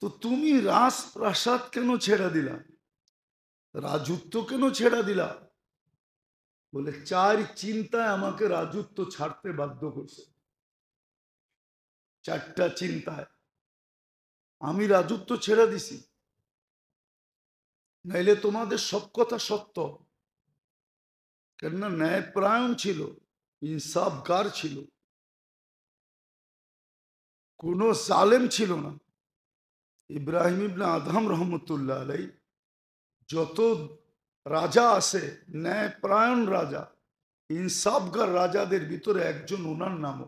তো তুমি রাজপ্রাসাদ কেন ছেড়ে দিলা, রাজত্ব কেন ছেড়ে দিলা? বলে চার চিন্তায় আমাকে রাজত্ব ছাড়তে বাধ্য করছে। চারটা চিন্তায় আমি রাজত্ব ছেড়ে দিছি, নাইলে তোমাদের সব কথা সত্য। কেননা ন্যায়প্রায়ণ ছিল, ইনসাফগার ছিল, কোনো জালেম ছিল না। ইব্রাহিম ইবনে আদহাম রহমতুল্লাহ আলাই যত রাজা আছে, ন্যায়প্রায়ণ রাজা, ইনসাফগার রাজাদের ভিতরে একজন ওনার নামও।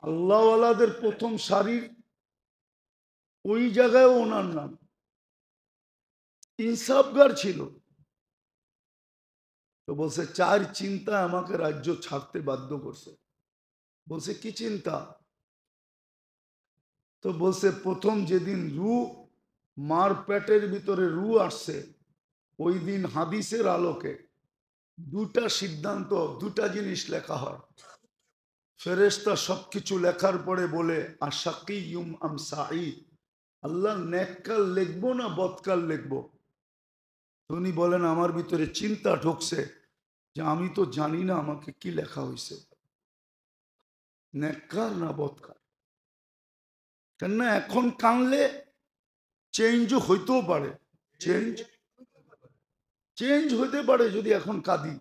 আল্লাহওয়ালাদের প্রথম সারির ওই জায়গায় ওনার নাম, ইনসাফগার ছিল। তো বলছে চার চিন্তা আমাকে রাজ্য ছাড়তে বাধ্য করছে। বলছে কি চিন্তা? তো বলছে প্রথম যেদিন মার পেটের ভিতরে আসছে, ওই দিন হাদিসের আলোকে দুটা সিদ্ধান্ত, দুটা জিনিস লেখা হয়। ফেরেশতা সবকিছু লেখার পরে বলে আশাকিয়ুম আম সাঈদ, আল্লাহ নেককাল লিখবো না বদকাল লিখবো? উনি বলেন আমার ভিতরে চিন্তা ঢুকছে যে আমি তো জানি না আমাকে কি লেখা হয়েছে, নেককার না বদকার। কেননা এখন কানলে চেঞ্জও হইতেও পারে, চেঞ্জ হইতে পারে। যদি এখন কাঁদি,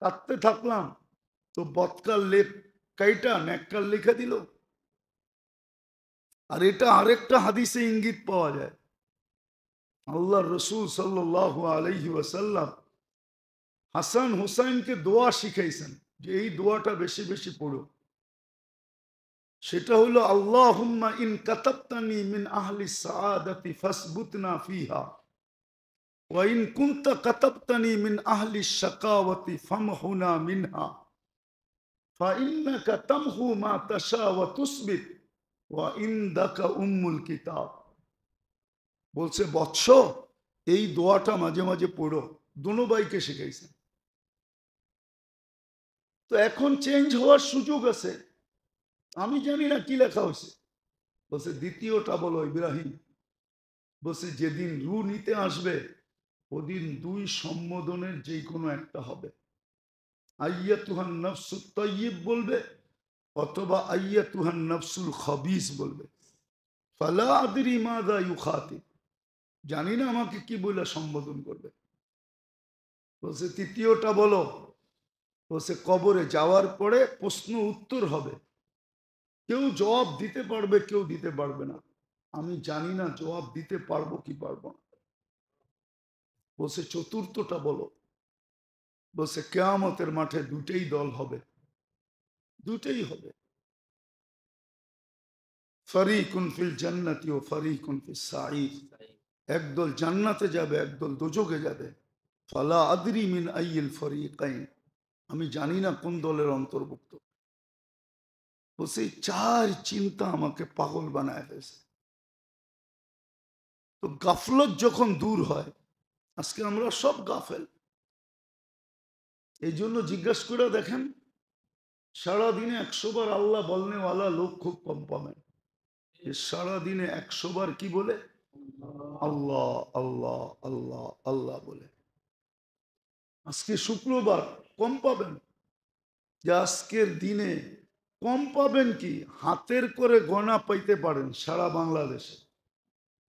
কাঁদতে থাকলাম তো বদকাল লেখ কাইটা নেককাল লিখে দিল। আর এটা আরেকটা হাদিসে ইঙ্গিত পাওয়া যায়। আল্লাহ রসুল সাল্লাল্লাহু আলাইহি ওয়াসাল্লাম হাসান হুসাইনকে দোয়া শিখাইছেন যে এই দোয়াটা বেশি বেশি পড়ো। সেটা হলো আল্লাহুম্মা ইন কাতাবতানি মিন আহলি সাআদাতি ফাসবুতনা ফিহা ওয়া ইন কুনতা কাতাবতানি মিন আহলি শাকাওয়াতি ফামহুনা মিনহা ফা ইন্নাকা তামহু মা তাশা ওয়া তুসবিত ওয়া ইনদাকা উম্মুল কিতাব। বলছে বৎস, এই দোয়াটা মাঝে মাঝে পড়ো। দোনো ভাইকে শিখাইছেন। তো এখন চেঞ্জ হওয়ার সুযোগ আছে, আমি জানি না কি লেখা হয়েছে। বলছে দ্বিতীয়টা বলো ইব্রাহিম। বলছে যেদিন নিতে আসবে ওদিন দুই সম্বোধনের যে কোনো একটা হবে। আইয়াতুহান নফসুত তাইয়্যিব বলবে, অথবা আইয়াতুহান নফসুল খবিস বলবে। ফালা আদরি মাযা ইউখাতিব, জানি না আমাকে কি বলে সম্বোধন করবে। বলছে তৃতীয়টা বলো। বলছে কবরে যাওয়ার পরে প্রশ্ন উত্তর হবে, কেউ জবাব দিতে পারবে, কেউ দিতে পারবে না। আমি জানি না জবাব দিতে পারবো কি পারবো না। বলছে চতুর্থটা বলো। বলছে কিয়ামতের মাঠে দুটেই দল হবে, দুটেই হবে। ফারিকুন ফিল জান্নাতি ও ফারিকুন ফিস সাঈদ, একদল জান্নাতে যাবে, একদল দোজখে যাবে। ফালা আদরি মিন আইয়িল ফারিকাইন, আমি জানি না কোন দলের অন্তর্ভুক্ত। বলছে চার চিন্তা আমাকে পাগল বানায় ফেলছে। তো গাফলত যখন দূর হয়, আজকে আমরা সব গাফেল। এই জন্য জিজ্ঞাসা করে দেখেন, সারাদিনে 100 বার আল্লাহ বলনেওয়ালা লোক খুব কম পাবেন। সারাদিনে 100 বার কি বলে? আল্লাহ আল্লাহ আল্লাহ আল্লাহ বলে। আজকে শুক্রবার কম পাবেন। যে আজকের দিনে কম পাবেন কি হাতের করে গণা পাইতে পারেন সারা বাংলাদেশে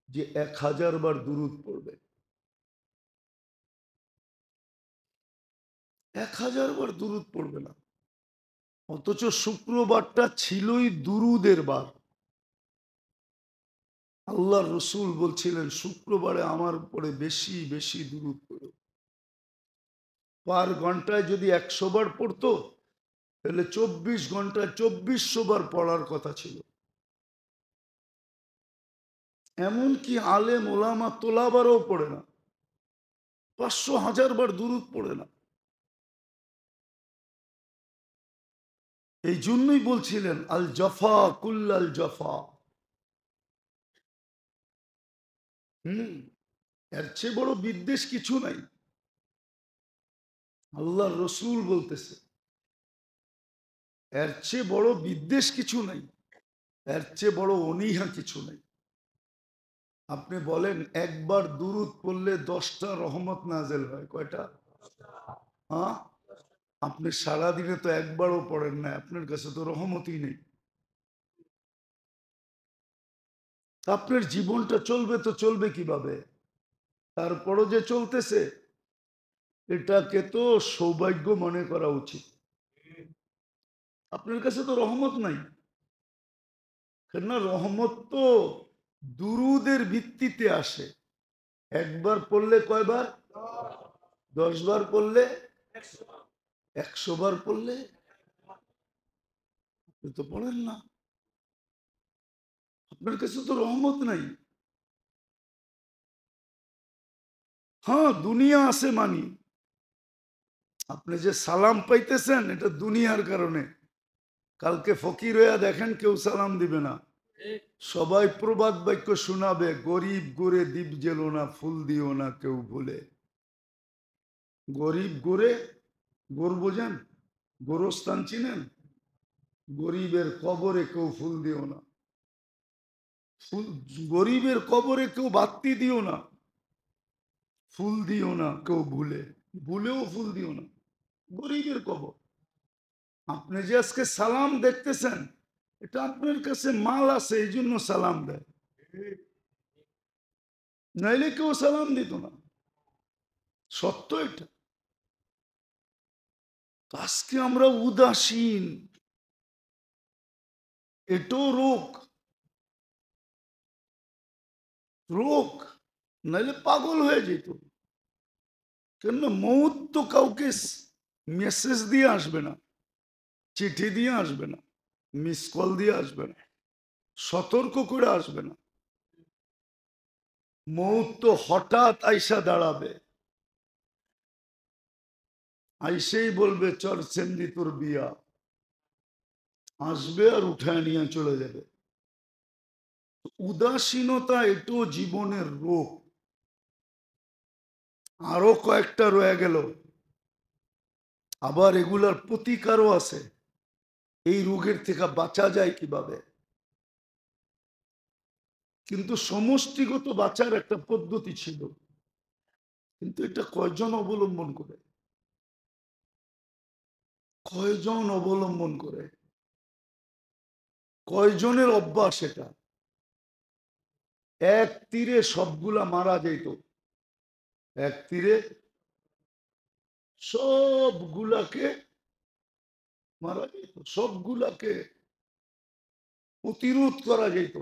যে 1000 বার দুরুদ পড়বে। 1000 বার দুরুদ পড়বে না। অথচ শুক্রবারটা ছিলই দুরুদের বার। আল্লাহ রসুল বলছিলেন শুক্রবারে আমার উপরে বেশি বেশি দুরুদ পড়ো। পার ঘন্টায় যদি 100 বার পড়তো তাহলে 24 ঘন্টায় 2400 বার পড়ার কথা ছিল। এমনকি আলেম ওলামা তোলাবারও পড়ে না, 500-1000 বার দুরুদ পড়ে না। এই জন্যই বলছিলেন আল জফা কুল্লাল জফা। এর চেয়ে বড় বিদ্বেষ কিছু নাই। আল্লাহ রসুল বলতেছে এর চেয়ে বড় বিদ্বেষ কিছু নাই, এর চেয়ে বড় অনীহা কিছু নাই। আপনি বলেন একবার দুরুদ পড়লে 10টা রহমত নাজেল হয়, কয়টা? হ্যাঁ, আপনি সারাদিনে তো একবারও পড়েন না, আপনার কাছে তো রহমতই নেই। আপনার জীবনটা চলবে তো চলবে কিভাবে? তারপরও যে চলতেছে, এটাকে তো সৌভাগ্য মনে করা উচিত। আপনার কাছে তো রহমত নাই, কেননা রহমত তো দুরুদের ভিত্তিতে আসে। একবার পড়লে কয়বার? 10 বার পড়লে, 100 বার পড়লে। আপনি তো পড়েন না, আপনার কাছে তো রহমত নাই। হ্যাঁ, দুনিয়া আছে মানি, আপনি যে সালাম পাইতেছেন এটা দুনিয়ার কারণে। কালকে ফকির হইয়া দেখেন কেউ সালাম দিবে না, সবাই প্রবাদ বাক্য শোনাবে, গরিব গোরে দ্বীপ জেলো না, ফুল দিও না কেউ ভুলে। গরিব গোরে, গোর বোঝেন? গোরস্থান চিনেন? গরিবের কবরে কেউ ফুল দিও না, ফুল, গরিবের কবরে কেউ বাতি দিও না, ফুল দিও না কেউ ভুলে, ভুলেও ফুল দিও না, গরিবের কবর। আপনি যে আজকে সালাম দেখতেছেন, এটা আপনার কাছে মাল আছে এই জন্য সালাম দেয়, নাইলে কেউ সালাম দিত না। সত্য এটা। আজকে আমরা উদাসীন, এটাও রোগ, রোগ, নাইলে পাগল হয়ে যেত। কেন? মৌত তো কাউকে মেসেজ দিয়ে আসবে না, চিঠি দিয়ে আসবে না, মিস কল দিয়ে আসবে না, সতর্ক করে আসবে না। মৌত তো হঠাৎ আইসা দাঁড়াবে, আইসেই বলবে চল সেন্দি তোর বিয়া, আসবে আর উঠায় নিয়ে চলে যাবে। উদাসীনতা এটাও জীবনের রোগ। আরো কয়েকটা রয়ে গেল, আবার এগুলার প্রতিকারও আছে। এই রোগের থেকে বাঁচা যায় কিভাবে? কিন্তু সমষ্টিগত বাঁচার একটা পদ্ধতি ছিল, কিন্তু এটা কয়জন অবলম্বন করে? কয়জন অবলম্বন করে? কয়জনের অভ্যাস এটা? এক তীরে সবগুলা মারা যেত, এক তীরে সবগুলাকে মারা যেত, সবগুলাকে প্রতিরোধ করা যেত,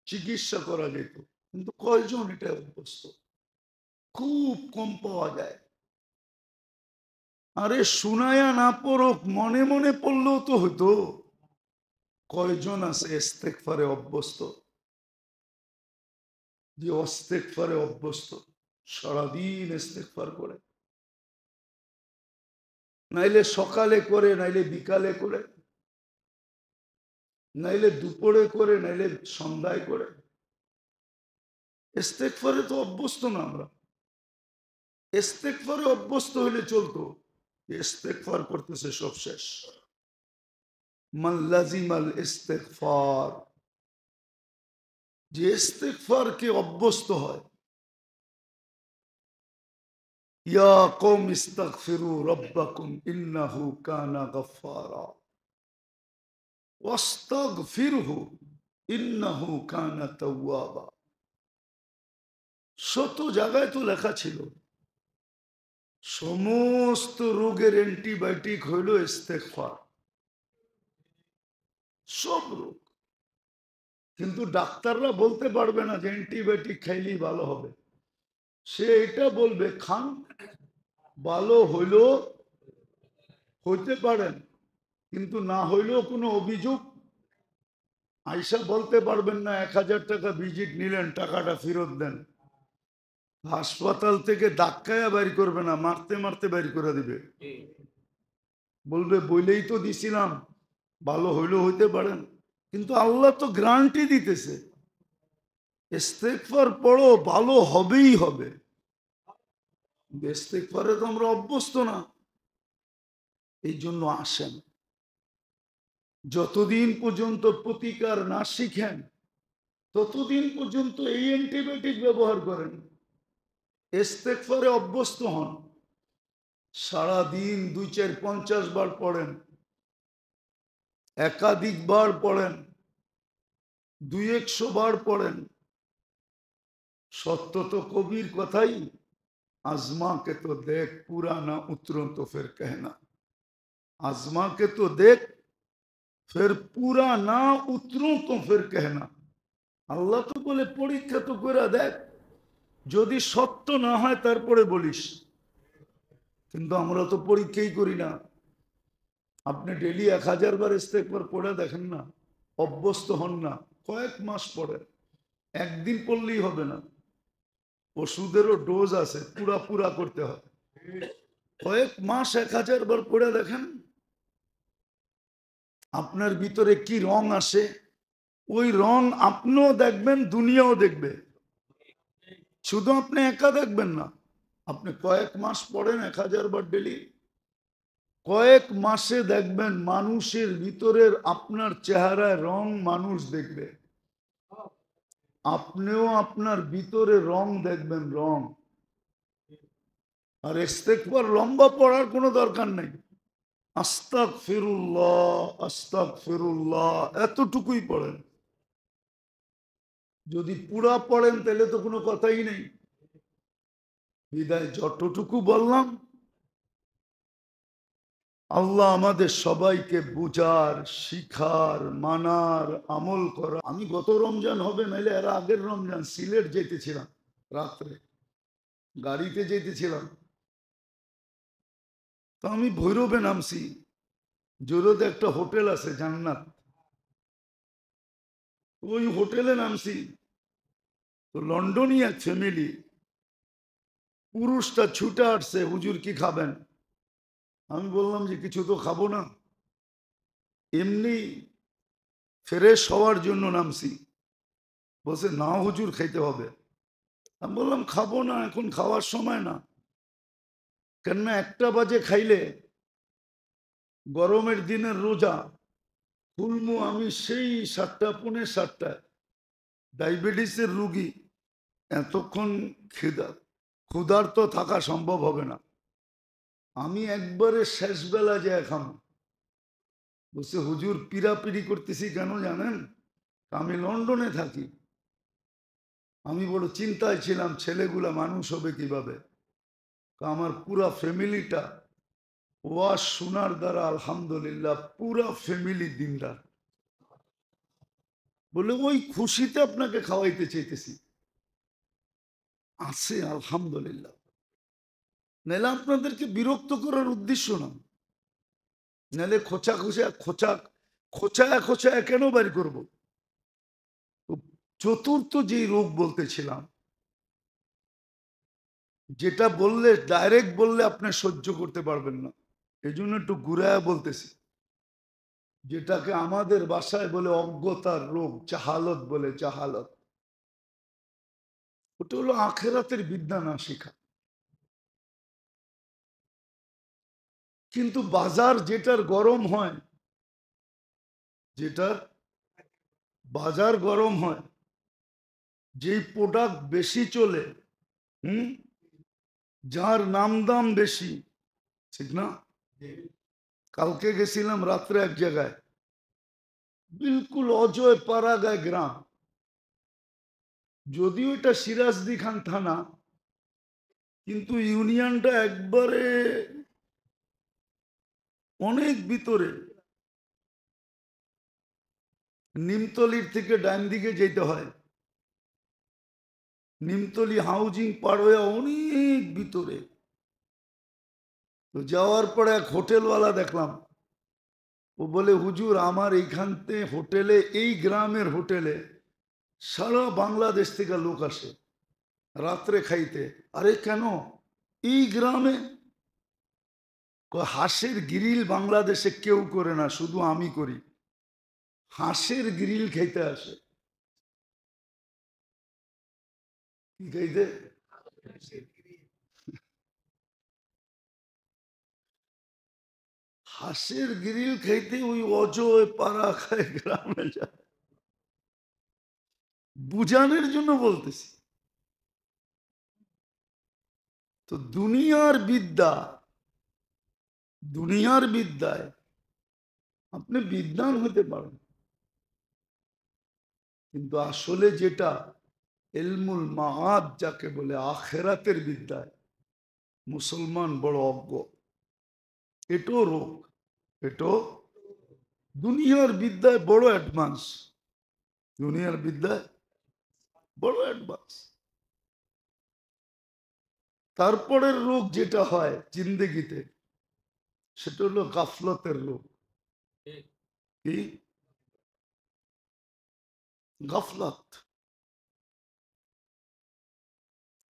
চিকিৎসা করা যেত। কিন্তু কয়জন এটা অভ্যস্ত? খুব কম পাওয়া যায়। আরে শুনায়া না পড়ুক, মনে মনে পড়লেও তো হতো। কয়জন আছে ইস্তেগফারে অভ্যস্ত, যে ইস্তেগফারে অভ্যস্ত, সারাদিন ইস্তেগফার করে, নাইলে সকালে করে, নাইলে বিকালে করে, নাইলে দুপুরে করে, নাইলে সন্ধ্যায় করে। ইস্তেগফারে তো অভ্যস্ত না আমরা। ইস্তেগফারে অভ্যস্ত হলে চলতো, ইস্তেগফার করতেছে সব শেষ। মান লাজিমাল ইস্তেগফার, যে ইস্তেগফারকে অভ্যস্ত হয়, ইয়া কওম ইস্তাগফিরু রাব্বাকুম ইন্নাহু কানা গাফফারা ওয়াস্তাগফিরহু ইন্নাহু কানা তাওয়াবা। শত জায়গায় তো লেখা ছিল সমস্ত রোগের অ্যান্টিবায়োটিক হইল ইস্তেগফার, সব রোগ। কিন্তু ডাক্তাররা বলতে পারবে না যে অ্যান্টিবায়োটিক খাইলেই ভালো হবে। সে এটা বলবে খান, ভালো হইলো, হইতে পারেন, কিন্তু না হইলেও কোনো অভিযোগ আইসা বলতে পারবেন না 1000 টাকা ভিজিট নিলেন, টাকাটা ফেরত দেন। হাসপাতাল থেকে ধাক্কায়া বাইর করবে না, মারতে মারতে বাইর করে দিবে। বলবে বইলেই তো দিছিলাম, ভালো হইলেও হইতে পারেন। কিন্তু আল্লাহ তো গ্যারান্টি দিতেছে, ইস্তেগফার পড়ো, ভালো হবেই হবে। ইস্তেগফারে তো আমরা অভ্যস্ত না। এই জন্য আসেন, যতদিন পর্যন্ত প্রতিকার না শিখেন ততদিন পর্যন্ত এই অ্যান্টিবায়োটিক ব্যবহার করেন, ইস্তেগফারে অভ্যস্ত হন, সারাদিন 2-4-50 বার পড়েন, একাধিকবার পড়েন, 200 বার পড়েন। সত্য তো কবির কথাই, आजमा के तो देख पूरा ना उतरो तो फिर कहना, आजमा के तो देख फिर पूरा ना उतरो तो फिर कहना। আল্লাহ তো বলে পরীক্ষা তো করে দেখ, যদি সত্য না হয় তারপরে বলিস। কিন্তু আমরা তো পরীক্ষাই করি না। আপনি ডেলি 1000 বার ইস্তেগফার পড়ে দেখেন না, অভ্যস্ত হন না, কয়েক মাস পড়ে, একদিন পড়লেই হবে না। ওষুধেরও ডোজ আছে, পুরা পুরা করতে হয়। কয়েক মাস 1000 বার পড়ে দেখেন, আপনার ভিতরে কি রং আসে। ওই রং আপনিও দেখবেন, দুনিয়াও দেখবে। শুধু আপনি একা দেখবেন না, আপনি কয়েক মাস পড়েন 1000 বার ডেলি, কয়েক মাসে দেখবেন মানুষের ভিতরের আপনার চেহারায় রং মানুষ দেখবে, আপনিও আপনার ভিতরে রং দেখবেন, রং। আর ইস্তেগফার লম্বা পড়ার কোনো দরকার নেই, আস্তাগফিরুল্লাহ আস্তাগফিরুল্লাহ এতটুকুই পড়েন। যদি পুরা পড়েন তাহলে তো কোনো কথাই নেই। বিদায় যতটুকু বললাম, আল্লাহ আমাদের সবাইকে বুঝার, শিখার, মানার, আমল করা। আমি গত রমজান হবে নাইলে এর আগের রমজান সিলেট যেতেছিলাম, রাত্রে গাড়িতে যেতেছিলাম, তো আমি ভৈরবে নামছি। জোরতে একটা হোটেল আছে জান্নাত, ওই হোটেলে নামছি। তো লন্ডনই এক ফ্যামিলি, পুরুষটা ছুটে আসছে, হুজুর কি খাবেন? আমি বললাম যে কিছু তো খাবো না, এমনি ফ্রেশ হওয়ার জন্য নামছি। বলছে না হুজুর খাইতে হবে। আমি বললাম খাবো না, এখন খাওয়ার সময় না। কেননা 1টা বাজে খাইলে, গরমের দিনের রোজা খুলমু আমি সেই 7টা-7:45, ডায়াবেটিসের রুগী, এতক্ষণ ক্ষুধার্ত থাকা সম্ভব হবে না। আমি একবারে শেষ বেলা যায় খামো। বলছে হুজুর পিড়াপিড়ি করতেছি কেন জানেন? আমি লন্ডনে থাকি, আমি বড় চিন্তায় ছিলাম ছেলেগুলা মানুষ হবে কিভাবে। আমার পুরা ফ্যামিলিটা ওয়াজ শোনার দ্বারা আলহামদুলিল্লাহ পুরা ফ্যামিলি দিনদার। বলে ওই খুশিতে আপনাকে খাওয়াইতে চাইতেছি, আছে আলহামদুলিল্লাহ। নাহলে আপনাদেরকে বিরক্ত করার উদ্দেশ্য না, নাহলে খোঁচায় কেন বাড়ি করব। চতুর্থ যেই রোগ বলতেছিলাম, যেটা বললে ডাইরেক্ট বললে আপনি সহ্য করতে পারবেন না, এই জন্য একটু ঘুরায় বলতেছি। যেটাকে আমাদের ভাষায় বলে অজ্ঞতার রোগ, জাহালত বলে, জাহালত। ওটা হলো আখেরাতের বিদ্যা না শেখা। কিন্তু বাজার যেটার গরম হয়, যেটার বাজার গরম হয়, যেই প্রোডাক্ট বেশি চলে, যার নাম দাম বেশি, ঠিক না? কালকে গেছিলাম রাত্রে এক জায়গায়, বিলকুল অজয় পাড়াগায় গ্রাম, যদিও এটা সিরাজদি খান থানা, কিন্তু ইউনিয়নটা একবারে অনেক ভিতরে। নিমতলির থেকে ডান দিকে যেতে হয়, নিমতলি হাউজিং পার হয়ে অনেক ভিতরে। তো যাওয়ার পরে এক হোটেলওয়ালা দেখলাম, ও বলে হুজুর আমার এইখানতে হোটেলে, এই গ্রামের হোটেলে সারা বাংলাদেশ থেকে লোক আসে রাত্রে খাইতে। আরে কেন এই গ্রামে? হাঁসের গ্রিল বাংলাদেশে কেউ করে না, শুধু আমি করি। হাঁসের গ্রিল খাইতে আসে। কি খাইতে? হাঁসের গ্রিল খাইতে ওই অজয় পাড়া খায় গ্রামে যায়। বুঝানোর জন্য বলতেছি। তো দুনিয়ার বিদ্যায় আপনি বিদ্বান হতে পারেন, কিন্তু আসলে যেটা ইলমুল মাআদ যাকে বলে, আখেরাতের বিদ্যায় মুসলমান বড় অজ্ঞ। এটাও রোগ, এটাও দুনিয়ার বিদ্যায় বড় অ্যাডভান্স, দুনিয়ার বিদ্যায় বড় অ্যাডভান্স। তারপরের রোগ যেটা হয় জিন্দেগিতে, সেটা হলো গাফলতের রোগ। কি গাফলত?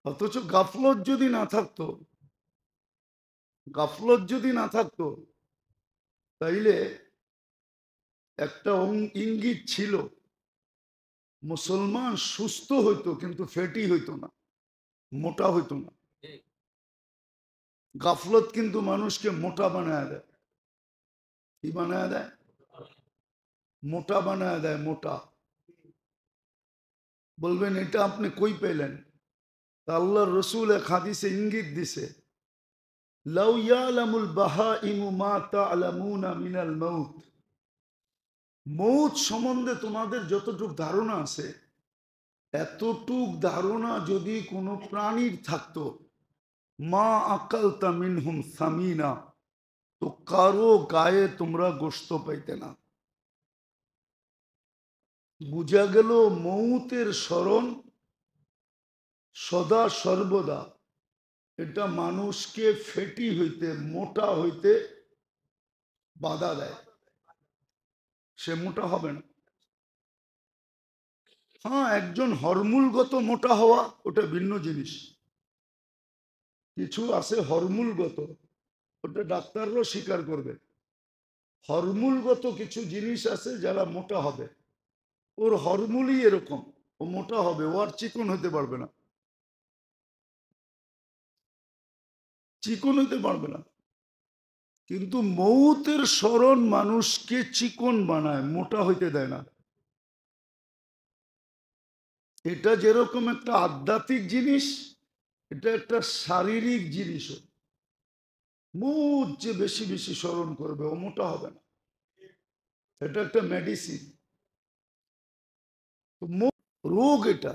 অথচ গাফলত যদি না থাকতো তাইলে একটা ইঙ্গিত ছিল, মুসলমান সুস্থ হইতো কিন্তু ফ্যাটি হইতো না, মোটা হইতো না। গাফলত কিন্তু মানুষকে মোটা বানায় দেয়। কি বানায় দেয়? মোটা বানায় দেয়, মোটা। বলবেন এটা আপনি কই পেলেন? আল্লাহর রসুল এক হাদিসে ইঙ্গিত দিছে, লাউ ইয়ালামুল বাহাইমু মা তা'লামুনা মিনাল মাউত। মৌত সম্বন্ধে তোমাদের যতটুক ধারণা আছে, এতটুক ধারণা যদি কোনো প্রাণীর থাকতো, মা আকালতা মিনহুম সামিনা, তো কারো গায়ে তোমরা গোশত পাইতে না। বুঝা গেল মৌতের স্মরণ সদা সর্বদা এটা মানুষকে ফেটি হইতে, মোটা হইতে বাধা দেয়। সে মোটা হবে না। হ্যাঁ, একজন হরমুলগত মোটা হওয়া ওটা ভিন্ন জিনিস। কিছু আছে হরমুলগত, ওটা ডাক্তাররাও স্বীকার করবে। হরমুলগত কিছু জিনিস আছে যারা মোটা হবে, ওর হরমুলই এরকম, ও মোটা হবে, ও আর চিকন হতে পারবে না, চিকন হইতে পারবে না। কিন্তু মৌতের স্মরণ মানুষকে চিকন বানায়, মোটা হইতে দেয় না। এটা যেরকম একটা আধ্যাত্মিক জিনিস, এটা একটা শারীরিক জিনিসও। মৌত যে বেশি বেশি স্মরণ করবে ও মোটা হবে না, এটা একটা মেডিসিন। রোগ এটা।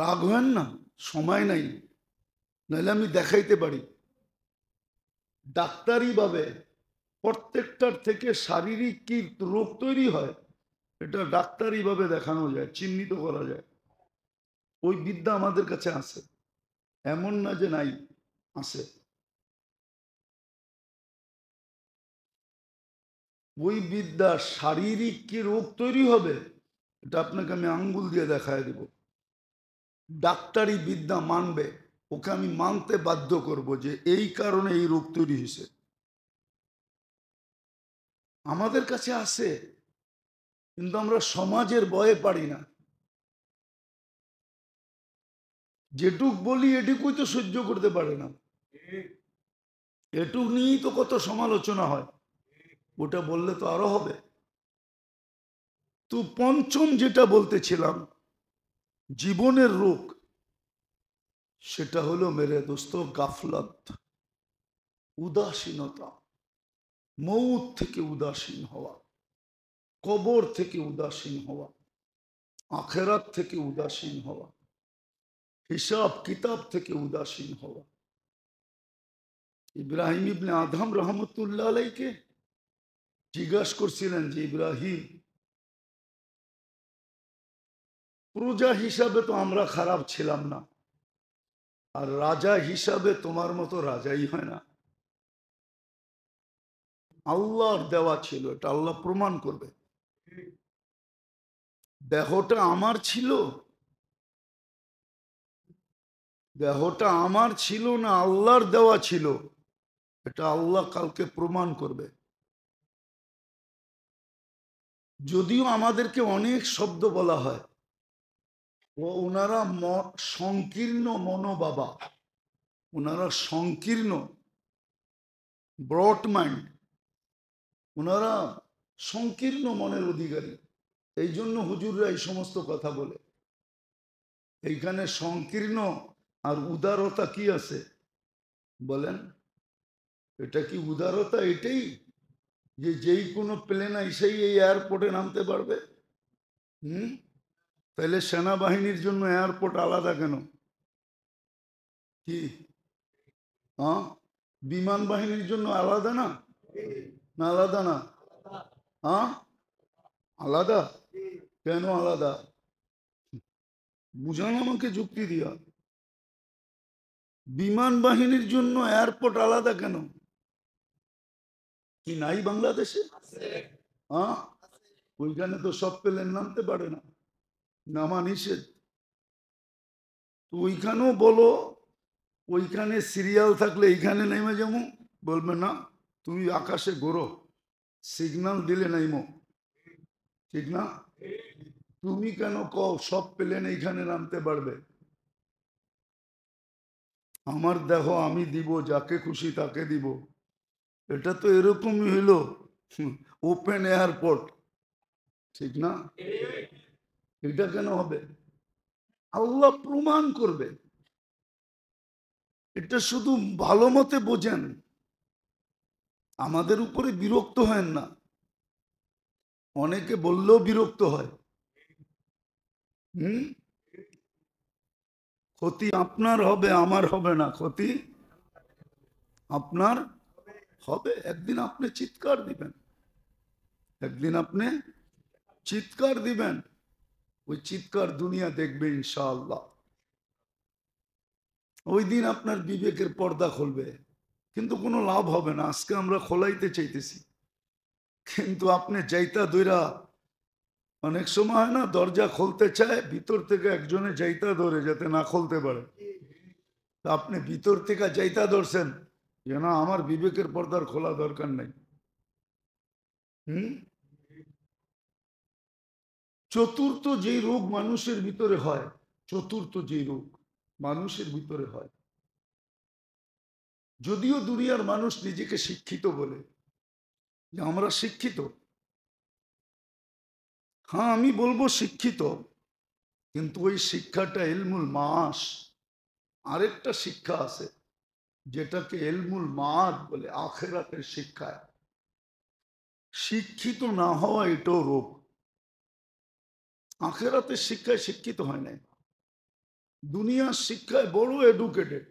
রাগ হেন না, সময় নাই, নাহলে আমি দেখাইতে পারি। ডাক্তারি ভাবে প্রত্যেকটার থেকে শারীরিক কি রোগ তৈরি হয়, এটা ডাক্তারি ভাবে দেখানো যায়, চিহ্নিত করা যায়। ওই বিদ্যা আমাদের কাছে আছে, এমন না যে নাই, আছে। ওই বিদ্যা শারীরিক কি রোগ তৈরি হবে, এটা আপনাকে আমি আঙ্গুল দিয়ে দেখায় দেব। ডাক্তারি বিদ্যা মানবে, ওকে আমি মানতে বাধ্য করব যে এই কারণে এই রোগ তৈরি হয়েছে। আমাদের কাছে আছে, কিন্তু আমরা সমাজের ভয়ে পারি না। যেটুক বলি এটুকুই তো সহ্য করতে পারে না, এটুক নিয়েই তো কত সমালোচনা হয়, ওটা বললে তো আরো হবে। তো পঞ্চম যেটা বলতেছিলাম জীবনের রোগ, সেটা হলো মেরে দোস্ত গাফলত, উদাসীনতা। মৌত থেকে উদাসীন হওয়া, কবর থেকে উদাসীন হওয়া, আখেরাত থেকে উদাসীন হওয়া, হিসাব কিতাব থেকে উদাসীন হওয়া। ইব্রাহিম ইবনে আদম রহমতুল্লাহ আলাইকে জিজ্ঞাসা করছিলেন যে ইব্রাহিম, প্রজা হিসাবে তো আমরা খারাপ ছিলাম না, আর রাজা হিসাবে তোমার মতো রাজাই হয় না। আল্লাহর দেওয়া ছিল, এটা আল্লাহ প্রমাণ করবে। দেহটা আমার ছিল, দেহটা আমার ছিল না আল্লাহর দেওয়া ছিল, এটা আল্লাহ কালকে প্রমাণ করবে। যদিও আমাদেরকে অনেক শব্দ বলা হয়, ও ওনারা সংকীর্ণ মনোবাবা, ওনারা সংকীর্ণ, ব্রড মাইন্ড, ওনারা সংকীর্ণ মনের অধিকারী। এই জন্য হুজুররা এই সমস্ত কথা বলে। এইখানে সংকীর্ণ আর উদারতা কি আছে বলেন? এটা কি উদারতা? এটাই যে যেই কোনো প্লেন এসেই এই এয়ারপোর্টে নামতে পারবে। তাহলে সেনাবাহিনীর জন্য এয়ারপোর্ট আলাদা কেন? কি বিমান বাহিনীর জন্য আলাদা না? না আলাদা না? আলাদা কেন? আলাদা বুঝান আমাকে যুক্তি দিয়া। বিমান বাহিনীর জন্য এয়ারপোর্ট আলাদা কেন? কি নাই বাংলাদেশে? ওইখানে তো সব প্লেন নামতে পারে না, নামা নিষেধ। তো ওইখানেও বলো, ওইখানে সিরিয়াল থাকলে এইখানে নেমে যাবো, বলবে না তুমি আকাশে ঘোরো, সিগন্যাল দিলে নাইমো, ঠিক না? তুমি কেন কও সব প্লেন এইখানে নামতে পারবে? আমার দেখো আমি দিব, যাকে খুশি তাকে দিব। এটা তো এরকমই হইলো ওপেন এয়ারপোর্ট, ঠিক না? এটা কেন হবে? আল্লাহ প্রমাণ করবে। এটা শুধু ভালো মতে বোঝেন, আমাদের উপরে বিরক্ত হয় না। অনেকে বললেও বিরক্ত হয়। ক্ষতি আপনার হবে, আমার হবে না। ক্ষতি আপনার হবে। একদিন আপনি চিৎকার দিবেন, একদিন আপনি চিৎকার দিবেন, ওই চিৎকার দুনিয়া দেখবে ইনশাআল্লাহ। ওই দিন আপনার বিবেকের পর্দা খুলবে, কিন্তু কোনো লাভ হবে না। আজকে আমরা খোলাইতে চাইতেছি, কিন্তু আপনি যাইতা দইরা, অনেক সময় হয় না দরজা খুলতে চায়, ভিতর থেকে একজনে যাইতা ধরে যাতে না খুলতে পারে। আপনি ভিতর থেকে যাইতা ধরছেন যে না আমার বিবেকের পর্দার খোলা দরকার নাই। চতুর্থ যেই রোগ মানুষের ভিতরে হয়, চতুর্থ যেই রোগ মানুষের ভিতরে হয়, যদিও দুনিয়ার মানুষ নিজেকে শিক্ষিত বলে যে আমরা শিক্ষিত, হ্যাঁ আমি বলবো শিক্ষিত, কিন্তু ওই শিক্ষাটা ইলমুল মাস। আরেকটা শিক্ষা আছে যেটাকে ইলমুল মাদ বলে, আখেরাতের শিক্ষায়। শিক্ষিত না হওয়া এটাও রোগ। আখেরাতের শিক্ষায় শিক্ষিত হয় নাই, দুনিয়ার শিক্ষায় বড় এডুকেটেড,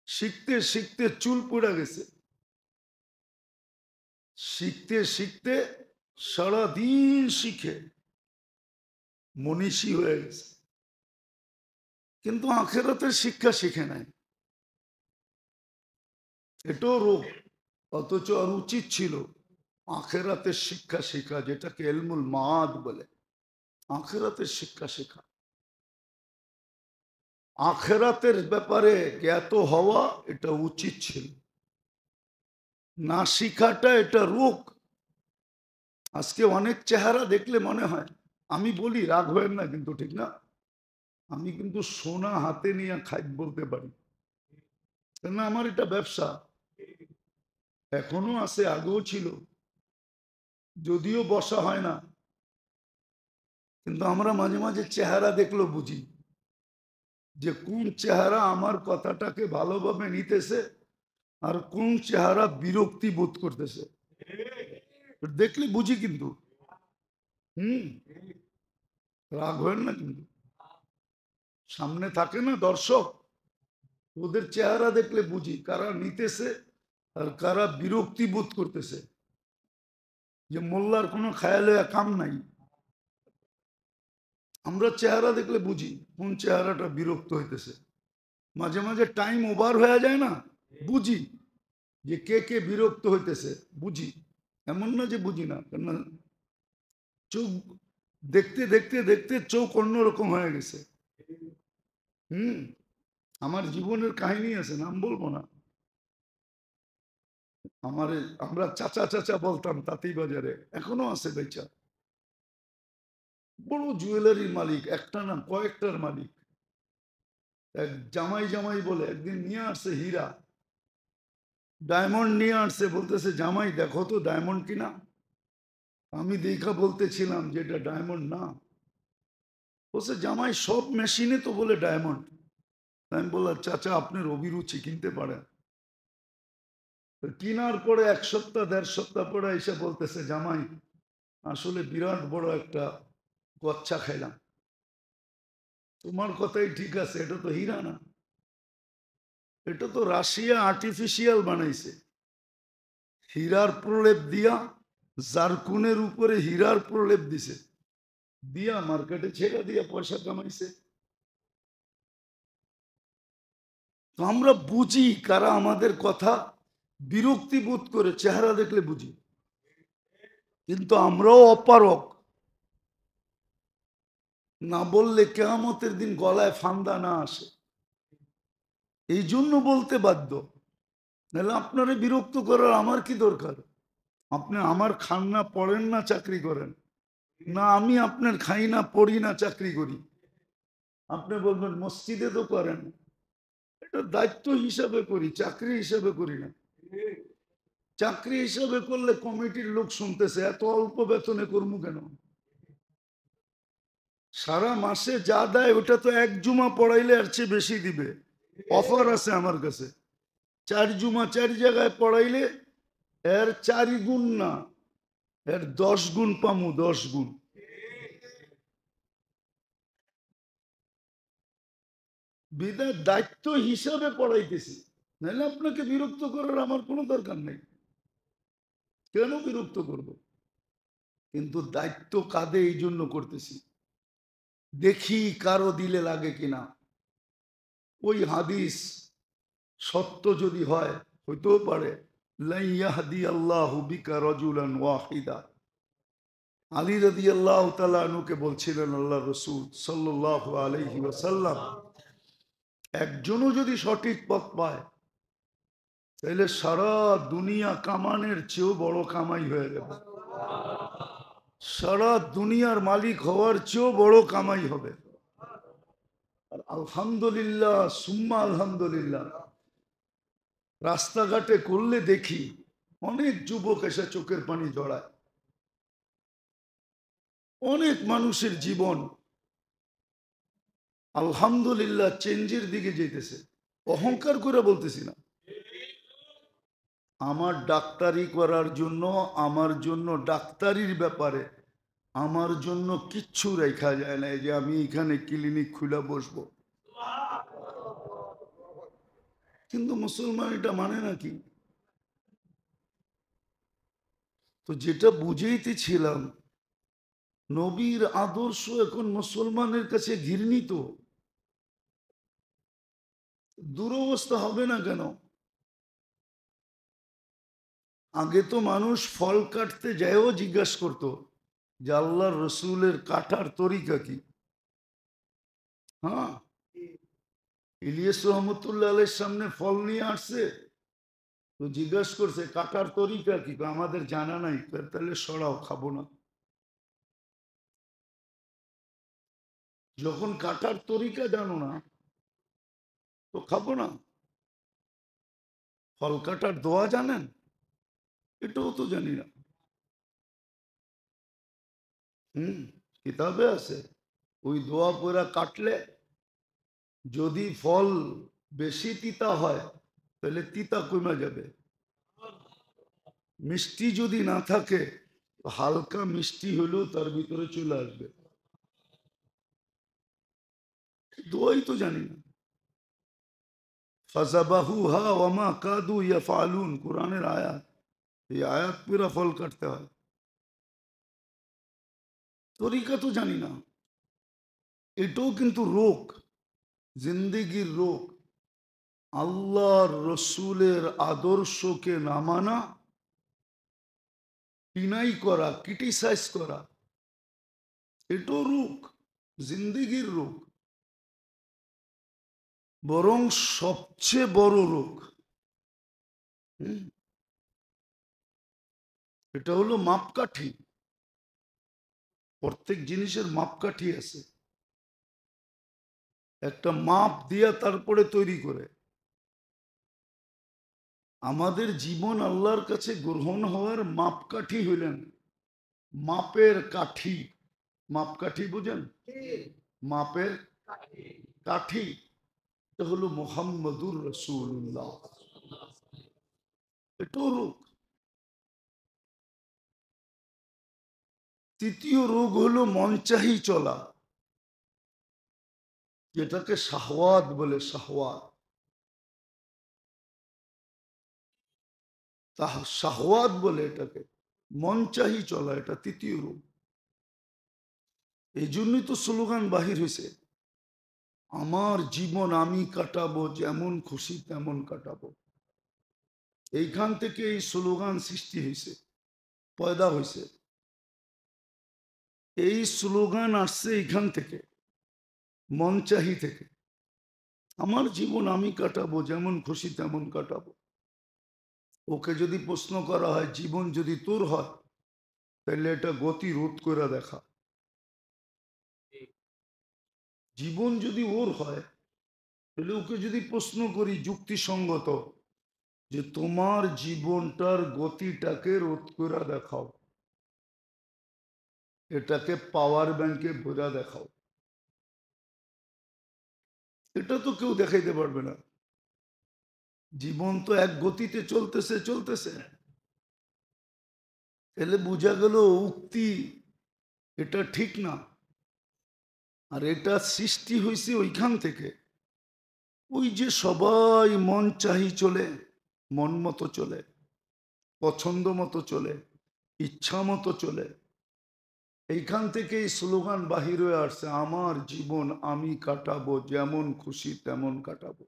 শিখতে শিখতে চুল পড়ে গেছে, শিখতে শিখতে সারাদিন শিখে মনীষী হয়ে গেছে, কিন্তু আখেরাতের শিক্ষা শিখে নাই। এটাও রোগ। অথচ আর উচিত ছিল আখেরাতের শিক্ষা শেখা, যেটাকে ইলমুল মাদ বলে, আখেরাতের শিক্ষা শেখা। আখেরাতের ব্যাপারে জ্ঞাত হওয়া এটা উচিত ছিল, না শিখাটা এটা রোগ। আজকে অনেক চেহারা দেখলে মনে হয়, আমি বলি রাগ হয় না কিন্তু, ঠিক না? আমি কিন্তু সোনা হাতে নিয়ে খাই বলতে পারি, কেননা আমার এটা ব্যবসা, এখনো আছে, আগেও ছিল, যদিও বসা হয় না, কিন্তু আমরা মাঝে মাঝে চেহারা দেখলো বুঝি যে কোন চেহারা আমার কথাটাকে ভালোভাবে নিতেছে আর কোন চেহারা বিরক্তি বোধ করতেছে, দেখলে বুঝি কিন্তু। রাগ হয় না কিন্তু, সামনে থাকে না দর্শক, ওদের চেহারা দেখলে বুঝি কারা নিতেছে আর কারা বিরক্তি বোধ করতেছে, যে মোল্লার কোনো খেয়ালে কাম নাই। আমরা চেহারা দেখলে বুঝি কোন চেহারাটা বিরক্ত হইতেছে। মাঝে মাঝে টাইম ওভার হয়ে যায় না, বুঝি যে কে কে বিরক্ত হইতেছে, বুঝি। এমন না যে বুঝি না, কেননা চোখ দেখতে দেখতে দেখতে চোখ অন্যরকম হয়ে গেছে। আমার জীবনের কাহিনী আছে, নাম বলবো না। আমরা চাচা চাচা বলতাম তাঁতি বাজারে, এখনো আছে বেচা, বড় জুয়েলারির মালিক, একটা না কয়েকটার মালিক। এক জামাই জামাই বলে একদিন নিয়ে আসছে হীরা, ডায়মন্ড নিয়ে আসছে, বলতেছে জামাই দেখো তো ডায়মন্ড কিনা। আমি দেখা বলতেছিলাম যে এটা ডায়মন্ড না। বলছে জামাই সব মেশিনে তো বলে ডায়মন্ড। আমি বললাম চাচা আপনার অভিরুচি, কিনতে পারেন। কিনার পরে 1 সপ্তাহ 1.5 সপ্তাহ পরে এসে বলতেছে জামাই আসলে বিরাট বড় একটা গচ্ছা খাইলাম। তোমার কথাই ঠিক আছে, এটা তো হীরা না, এটা তো রাশিয়া আর্টিফিশিয়াল বানাইছে। হীরার প্রলেপ দিয়া, জারকুনের উপরে হীরার প্রলেপ দিছে, দিয়া মার্কেটে ছেড়ে দিয়া পয়সা কামাইছে। তো আমরা বুঝি কারা আমাদের কথা বিরক্তি বোধ করে, চেহারা দেখলে বুঝি, কিন্তু আমরাও অপারক। না বললে কেয়ামতের দিন গলায় ফান্দা না আসে, এই জন্য বলতে বাধ্য। নাহলে আপনারে বিরক্ত করার আমার কি দরকার? আপনি আমার খান না, পড়েন না, চাকরি করেন না, আমি আপনার খাই না, পড়ি না, চাকরি করি। আপনি বলবেন মসজিদে তো করেন, এটা দায়িত্ব হিসাবে করি, চাকরি হিসাবে করি না। চাকরি হিসাবে করলে কমিটির লোক শুনতেছে এত অল্প বেতনে কর্ম কেন? সারা মাসে যা দেয় ওটা তো 1 জুমা পড়াইলে আর চেয়ে বেশি দিবে। অফার আছে আমার কাছে, 4 জুমা 4 জায়গায় পড়াইলে এর 4 গুণ না, এর 10 গুণ পামু, 10 গুণ। বিদায় দায়িত্ব হিসাবে পড়াইতেছি, নাহলে আপনাকে বিরক্ত করার আমার কোনো দরকার নেই। কেন বিরক্ত করব? কিন্তু দায়িত্ব কাঁধে এই জন্য করতেছি, দেখি কারো দিলে লাগে কিনা। ওই হাদিস সত্য যদি হয়, হইতেও পারে, লা ইয়াহদিয়াল্লাহু বিকা রাজুলান ওয়াহিদা। আলী রাদিয়াল্লাহু তাআলা আনহুকে বলছিলেন আল্লাহ রাসূল সাল্লাল্লাহু আলাইহি ওয়াসাল্লাম, একজনও যদি সঠিক পথ পায় তাহলে সারা দুনিয়া কামানের চেয়েও বড় কামাই হয়ে যাবে, সারা দুনিয়ার মালিক হওয়ার চেয়েও বড় কামাই হবে। আর আলহামদুলিল্লাহ সুম্মা আলহামদুলিল্লাহ, রাস্তাঘাটে করলে দেখি অনেক যুবক এসে চোখের পানি জড়ায়, অনেক মানুষের জীবন আলহামদুলিল্লাহ চেঞ্জের দিকে যেতেছে। অহংকার করে বলতেছি না, আমার ডাক্তারি করার জন্য, আমার জন্য ডাক্তারির ব্যাপারে আমার জন্য কিচ্ছু রেখা যায় না যে আমি এখানে ক্লিনিক খুলে বসবো। কিন্তু মুসলমান এটা মানে নাকি? তো যেটা বুঝেইতেছিলাম, নবীর আদর্শ এখন মুসলমানের কাছে ঘৃণিত। দুরবস্থা হবে না কেন? আগে তো মানুষ ফল কাটতে যায়ও জিজ্ঞাসা করতো যে আল্লাহর রসুলের কাটার তরিকা কি। হ্যাঁ, ইলিয়াস রহমতুল্লাহ আলের সামনে ফল নিয়ে আসছে, তো জিজ্ঞাসা করছে কাটার তরিকা কি, আমাদের জানা নাই। তাহলে সরাও, খাবো না। যখন কাটার তরিকা জানো না তো খাবো না। ফল কাটার দোয়া জানেন? এটাও তো জানি না। কিতাবে আছে, ওই দোয়া পড়া কাটলে যদি ফল বেশি তিতা হয় তাহলে তিতা কমে যাবে, মিষ্টি যদি না থাকে হালকা মিষ্টি হলেও তার ভিতরে চলে আসবে। দোয়াই তো জানি না। ফাযাবাহুহা ওয়া মা কাদু ইয়াফআলুন, কোরআনের আয়াত। এই আয়াত পুরা ফল কাটতে হয়, তরিকা তো জানি না। এটাও কিন্তু রোগ, জিন্দেগির রোগ। আল্লাহর রসুলের আদর্শকে না মানা, ডিনাই করা, ক্রিটিসাইজ করা, এটাও রোগ, জিন্দেগির রোগ। বরং সবচেয়ে বড় রোগ এটা হলো মাপকাঠি। প্রত্যেক জিনিসের মাপকাঠি আছে, একটা মাপ দিয়া তারপরে তৈরি করে। আমাদের জীবন আল্লাহর কাছে গ্রহণ হওয়ার মাপকাঠি হইলেন মাপের কাঠি, মাপকাঠি বুঝেন, মাপের কাঠি, এটা হলো মুহাম্মদুর রাসূলুল্লাহ। এটাও রোগ। তৃতীয় রোগ হলো মনচাহি চলা, যেটাকে শাহওয়াত বলে, শাহওয়াত। শাহওয়াত বলে এটাকে, মনচাহি চলা, এটা তৃতীয় রোগ। এই জন্যই তো স্লোগান বাহির হয়েছে, আমার জীবন আমি কাটাবো, যেমন খুশি তেমন কাটাবো। এইখান থেকে এই স্লোগান সৃষ্টি হয়েছে, পয়দা হয়েছে। এই স্লোগান আসছে এইখান থেকে, মনচাহি থেকে। আমার জীবন আমি কাটাবো, যেমন খুশি তেমন কাটাবো। ওকে যদি প্রশ্ন করা হয় জীবন যদি তোর হয়, তাহলে এটা গতি রোধ করে দেখা। জীবন যদি ওর হয়, তাহলে ওকে যদি প্রশ্ন করি যুক্তিসঙ্গত, যে তোমার জীবনটার গতিটাকে রোধ করে দেখাও, এটাকে পাওয়ার ব্যাংকে ভরা দেখাও, এটা তো কেউ দেখাইতে পারবে না। জীবন তো এক গতিতে চলতেছে চলতেছে। তাহলে বোঝা গেল উক্তি এটা ঠিক না। আর এটা সৃষ্টি হয়েছে ওইখান থেকে, ওই যে সবাই মন চাহি চলে, মন মতো চলে, পছন্দ মতো চলে, ইচ্ছা মতো চলে। এইখান থেকে এই স্লোগান বাহির হয়ে আসছে, আমার জীবন আমি কাটাবো, যেমন খুশি তেমন কাটাবো।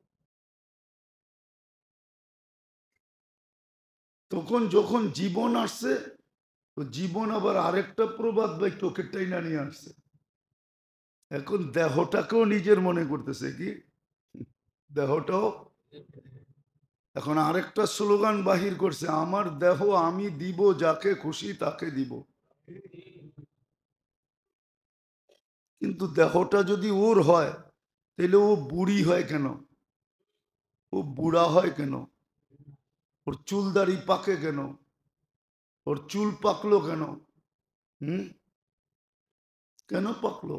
তখন যখন জীবন আসছে, তো জীবন আবার আরেকটা প্রবাদ বাক্যকে টাইনা নিয়ে আসছে। এখন দেহটাকেও নিজের মনে করতেছে, কি দেহটাও এখন আরেকটা স্লোগান বাহির করছে, আমার দেহ আমি দিব, যাকে খুশি তাকে দিব। কিন্তু দেহটা যদি ওর হয়, তাহলে ও বুড়ি হয় কেন, ও বুড়া হয় কেন, ওর চুল দাড়ি পাকে কেন, ওর চুল পাকলো কেন? কেন পাকলো?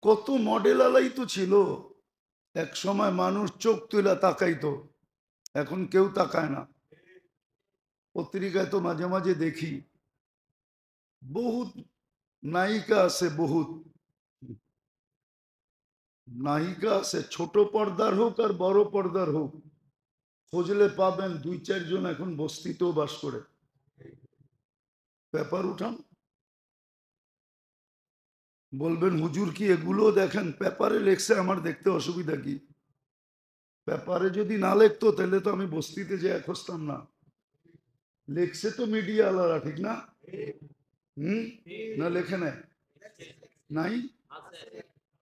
কত মডেল আলাই তো ছিল। এক সময় মানুষ চোখ তুলে তাকাইতো, এখন কেউ তাকায় না। পত্রিকায় তো মাঝে মাঝে দেখি, বহুত নায়িকা আছে, বহুত নায়িকা আছে, ছোট পর্দার হোক আর বড় পর্দার হোক, খুঁজলে পাবেন 2-4 জন এখন বস্তিতেও বাস করে। পেপার উঠান, বলবেন হুজুর কি এগুলো দেখেন? পেপারে লেখছে, আমার দেখতে অসুবিধা কি? পেপারে যদি না লিখতো তাহলে তো আমি বস্তিতে যেয়ে খুঁজতাম না। লেখছে তো মিডিয়া আলারা, ঠিক না? না লেখে নাই? নাই?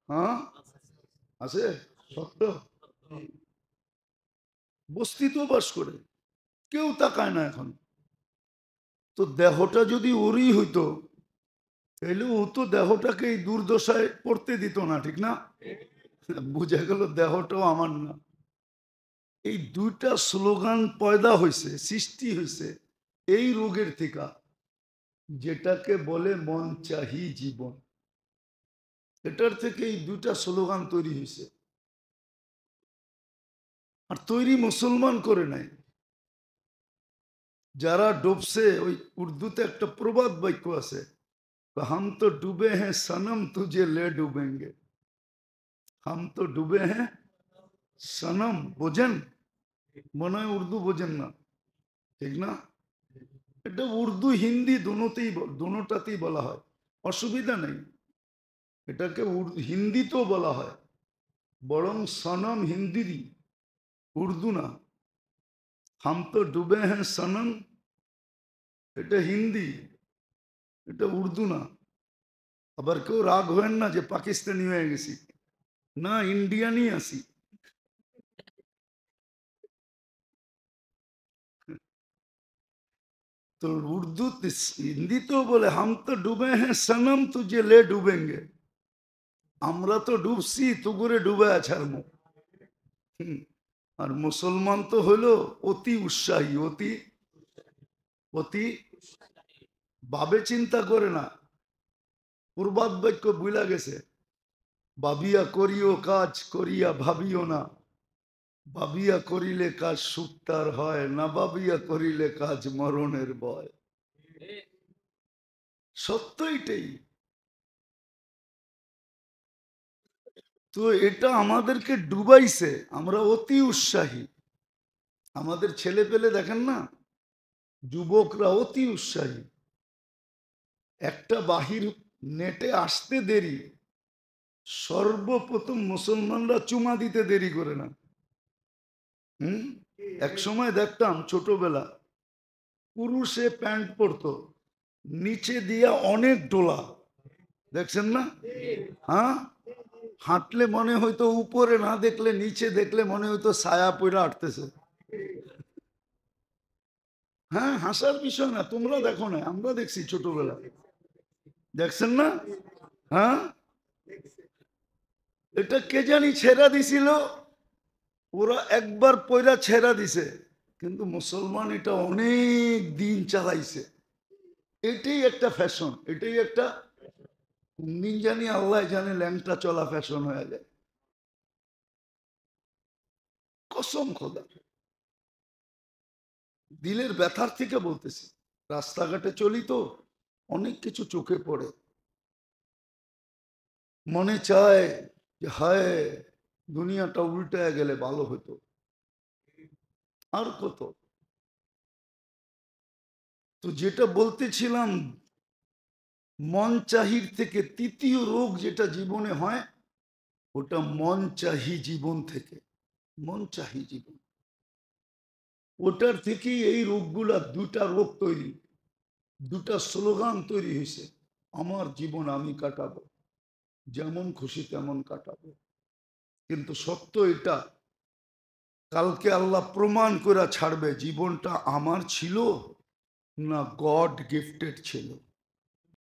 হ্যাঁ আছে, সত্য। বস্তিতেও বাস করে, কেউ তাকায় না এখন। তো দেহটা যদি ওরই হইতো, তাহলে ও তো দেহটাকে এই দুর্দশায় পড়তে দিত না, ঠিক না? বুঝা গেল দেহটাও আমার না। এই দুইটা স্লোগান পয়দা হয়েছে, সৃষ্টি হয়েছে এই রোগের থেকে, যেটাকে বলে মন চাহি জীবন। এটার থেকে এই দুইটা স্লোগান তৈরি হয়েছে। আর তৈরি মুসলমান করে নাই, যারা ডুবছে। ওই উর্দুতে একটা প্রবাদ বাক্য আছে, হাম তো ডুবে হ্যাঁ সনম তুঝে লে ডুবেঙ্গে। হাম তো ডুবে হ্যাঁ সনম, বোঝেন? মনে হয় উর্দু বোঝেন না, ঠিক না? এটা উর্দু হিন্দি দুটোতেই বলা হয়, অসুবিধা নেই। এটাকে হিন্দিতেও বলা হয়, বরং সনম হিন্দিরই, উর্দু না। হাম তো ডুবে হ্যাঁ সনম, এটা হিন্দি, এটা উর্দু না। আবার কেউ রাগ হবেন না যে পাকিস্তানি হয়ে গেছি, না, ইন্ডিয়ানই আছি। তো উর্দু হিন্দিতেও বলে, হাম তো ডুবে হ্যাঁ সনম তুঝে লে ডুবেঙ্গে। আমরা তো ডুবছি, তুগুরে ডুবে ছাড়বো। আর মুসলমান তো হলো অতি উৎসাহী, অতি অতি ভাবে চিন্তা করে না। পূর্বাদ বাক্য বুঝা গেছে, ভাবিয়া করিও কাজ, করিয়া ভাবিও না। ভাবিয়া করিলে কাজ সুক্তার হয়, না ভাবিয়া করিলে কাজ মরণের ভয়। সত্য এটাই। তো এটা আমাদেরকে ডুবাইছে, আমরা অতি উৎসাহী। আমাদের ছেলে পেলে দেখেন না, যুবকরা অতি উৎসাহী। একটা বাহির নেটে আসতে দেরি, সর্বপ্রথম মুসলমানরা চুমা দিতে দেরি করে না। এক সময় দেখতাম ছোটবেলা, পুরুষে প্যান্ট পরতো, নিচে দিয়া অনেক ডোলা, দেখছেন না? হ্যাঁ, হাঁটলে মনে হয়তো উপরে না দেখলে নিচে দেখলে মনে হয়তো ছায়া পইরা হাঁটতেছে। হ্যাঁ, হাসার বিষয় না, তোমরা দেখো না, আমরা দেখছি ছোটবেলা, দেখছেন না? হ্যাঁ, এটা কে জানি ছেড়া দিছিল, ওরা একবার পয়রা ছেড়া দিছে, কিন্তু মুসলমান এটা অনেক দিন চালাইছে। এটাই একটা ফ্যাশন, এটাই একটা, কোনদিন জানি আল্লাহ জানে ল্যাংটা চলা ফ্যাশন হয়ে যায়। কসম খোদা, দিলের ব্যথার থেকে বলতেছি। রাস্তাঘাটে চলি তো অনেক কিছু চোখে পড়ে, মনে চায় যে হায় দুনিয়াটা উল্টায় গেলে ভালো হতো। আর কত। তো যেটা বলতেছিলাম, মন চাহির থেকে তৃতীয় রোগ যেটা জীবনে হয়, ওটা মন চাহি জীবন থেকে। মন চাহি জীবন, ওটার থেকেই এই রোগগুলা, দুটা রোগ তৈরি, দুটা স্লোগান তৈরি হয়েছে। আমার জীবন আমি কাটাবো, যেমন খুশি তেমন কাটাবো। কিন্তু সত্য এটা, কালকে আল্লাহ প্রমাণ করে ছাড়বে জীবনটা আমার ছিল না গড গিফটেড ছিল।